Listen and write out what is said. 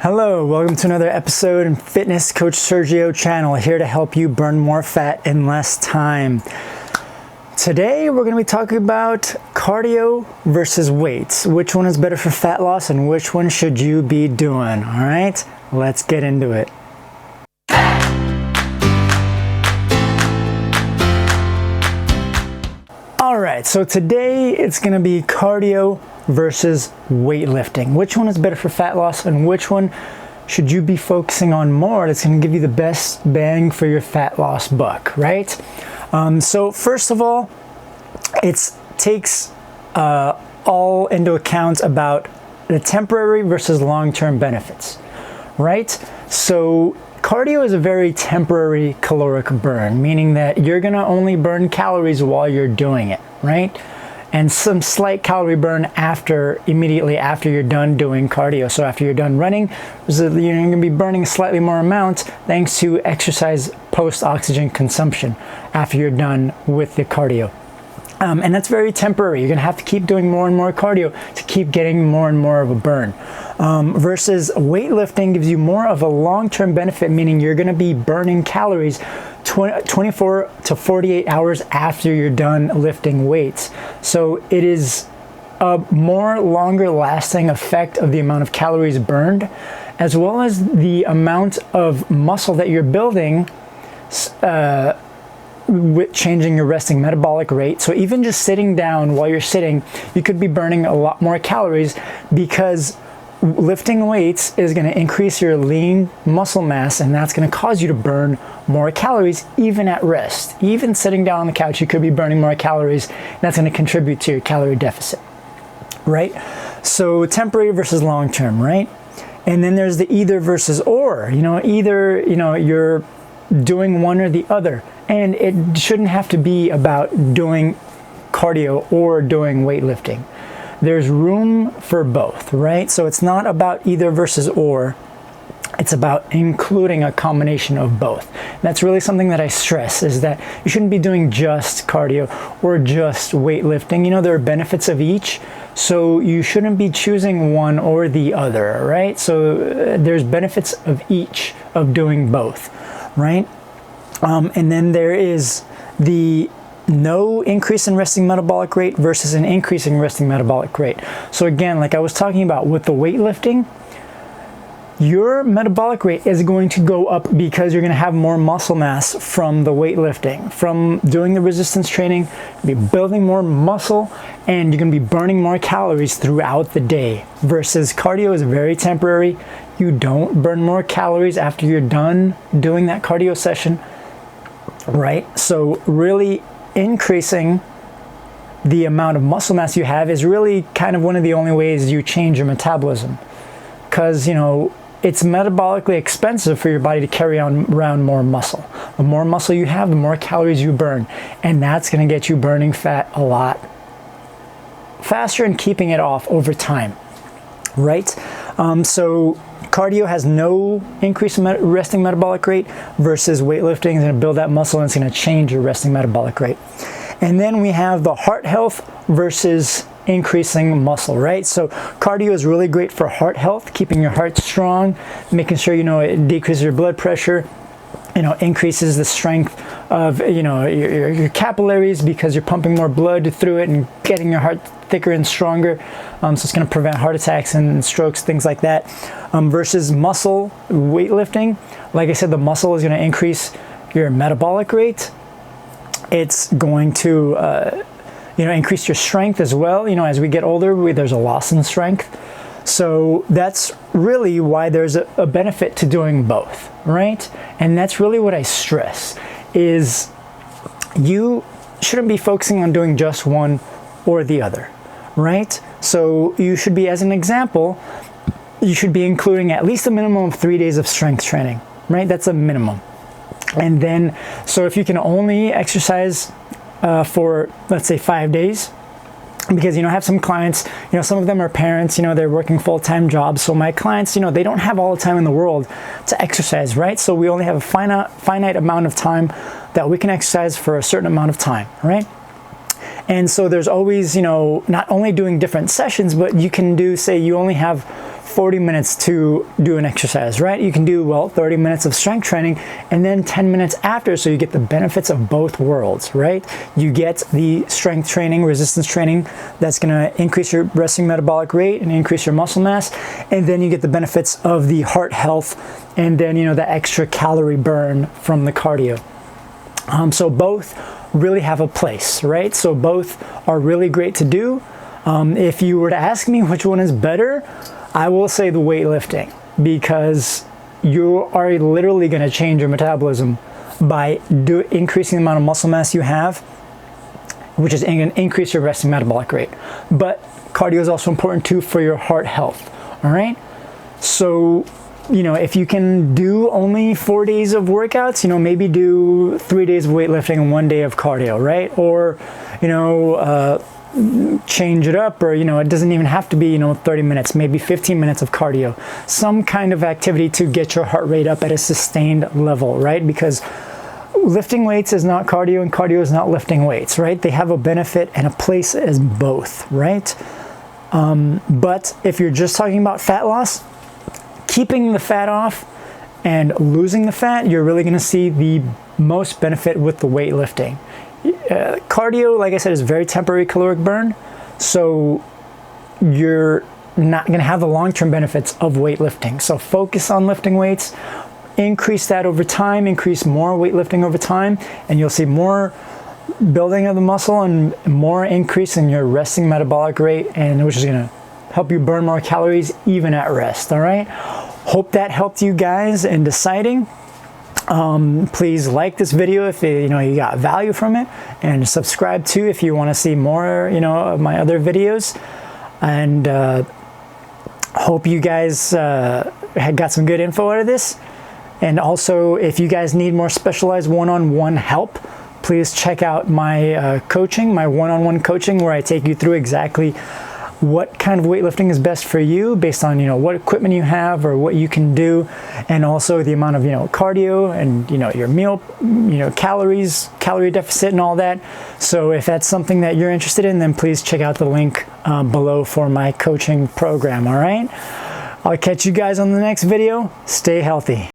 Hello, welcome to another episode in Fitness Coach Sergio channel, here to help you burn more fat in less time. Today we're going to be talking about cardio versus weights. Which one is better for fat loss and which one should you be doing? All right, let's get into it. All right, so today it's going to be cardio versus weightlifting. Which one is better for fat loss and which one should you be focusing on more that's going to give you the best bang for your fat loss buck, right? So first of all, it takes all into account about the temporary versus long-term benefits, right? So cardio is a very temporary caloric burn, meaning that you're going to only burn calories while you're doing it, right? And some slight calorie burn immediately after you're done doing cardio. So after you're done running, you're going to be burning a slightly more amount thanks to exercise post-oxygen consumption after you're done with the cardio. And that's very temporary. You're going to have to keep doing more and more cardio to keep getting more and more of a burn. Versus weightlifting gives you more of a long-term benefit, meaning you're going to be burning calories 24 to 48 hours after you're done lifting weights. So it is a more longer lasting effect of the amount of calories burned, as well as the amount of muscle that you're building with changing your resting metabolic rate. So even just sitting down while you're sitting, you could be burning a lot more calories, because lifting weights is going to increase your lean muscle mass, and that's going to cause you to burn more calories even at rest. Even sitting down on the couch, you could be burning more calories, and that's going to contribute to your calorie deficit, right? So temporary versus long term, right? And then there's the either versus or. Either you're doing one or the other, and it shouldn't have to be about doing cardio or doing weightlifting. There's room for both, right? So it's not about either versus or. It's about including a combination of both. And that's really something that I stress, is that you shouldn't be doing just cardio or just weightlifting. There are benefits of each, so you shouldn't be choosing one or the other, right? So there's benefits of each of doing both, right? And then there is the no increase in resting metabolic rate versus an increasing resting metabolic rate. So again, like I was talking about with the weightlifting, your metabolic rate is going to go up because you're going to have more muscle mass from the weightlifting, from doing the resistance training. You'll be building more muscle, and you're going to be burning more calories throughout the day. Versus cardio is very temporary. You don't burn more calories after you're done doing that cardio session, right? So really increasing the amount of muscle mass you have is really kind of one of the only ways you change your metabolism, because it's metabolically expensive for your body to carry on around more muscle. The more muscle you have, the more calories you burn, and that's going to get you burning fat a lot faster and keeping it off over time, right? So cardio has no increase in resting metabolic rate, versus weightlifting is going to build that muscle and it's going to change your resting metabolic rate. And then we have the heart health versus increasing muscle, right? So cardio is really great for heart health, keeping your heart strong, making sure it decreases your blood pressure, increases the strength of your capillaries, because you're pumping more blood through it and getting your heart thicker and stronger. So it's going to prevent heart attacks and strokes, things like that. Versus muscle weightlifting, like I said, the muscle is going to increase your metabolic rate. It's going to increase your strength as well. As we get older, there's a loss in strength. So that's really why there's a benefit to doing both, right? And that's really what I stress, is you shouldn't be focusing on doing just one or the other, right? So you should be, as an example, you should be including at least a minimum of 3 days of strength training, right? That's a minimum. And then, so if you can only exercise for, let's say, 5 days, because I have some clients, some of them are parents, they're working full-time jobs. So my clients, they don't have all the time in the world to exercise, right? So we only have a finite amount of time that we can exercise for a certain amount of time, right? And so there's always, not only doing different sessions, but you can do, say you only have 40 minutes to do an exercise, right? You can do, well, 30 minutes of strength training and then 10 minutes after, so you get the benefits of both worlds, right? You get the strength training, resistance training, that's gonna increase your resting metabolic rate and increase your muscle mass, and then you get the benefits of the heart health and then, you know, the extra calorie burn from the cardio. So both really have a place, right? So both are really great to do. If you were to ask me which one is better, I will say the weightlifting, because you are literally going to change your metabolism by increasing the amount of muscle mass you have, which is going to increase your resting metabolic rate. But cardio is also important too for your heart health, all right? So, you know, if you can do only 4 days of workouts, you know, maybe do 3 days of weightlifting and 1 day of cardio, right? Or, you know, change it up, or, you know, it doesn't even have to be, you know, 30 minutes, maybe 15 minutes of cardio, some kind of activity to get your heart rate up at a sustained level, right? Because lifting weights is not cardio and cardio is not lifting weights, right? They have a benefit and a place as both, right? But if you're just talking about fat loss, keeping the fat off and losing the fat, you're really going to see the most benefit with the weightlifting. Cardio, like I said, is very temporary caloric burn, so you're not going to have the long-term benefits of weightlifting. So focus on lifting weights, increase that over time, increase more weightlifting over time, and you'll see more building of the muscle and more increase in your resting metabolic rate, and which is going to help you burn more calories even at rest. All right, hope that helped you guys in deciding. Please like this video if you know you got value from it, and subscribe too if you want to see more, you know, of my other videos. And hope you guys had got some good info out of this. And also, if you guys need more specialized one-on-one help, please check out my coaching, my one-on-one coaching, where I take you through exactly what kind of weightlifting is best for you based on, you know, what equipment you have or what you can do, and also the amount of, you know, cardio and, you know, your meal, you know, calories, calorie deficit and all that. So if that's something that you're interested in, then please check out the link below for my coaching program. All right, I'll catch you guys on the next video. Stay healthy.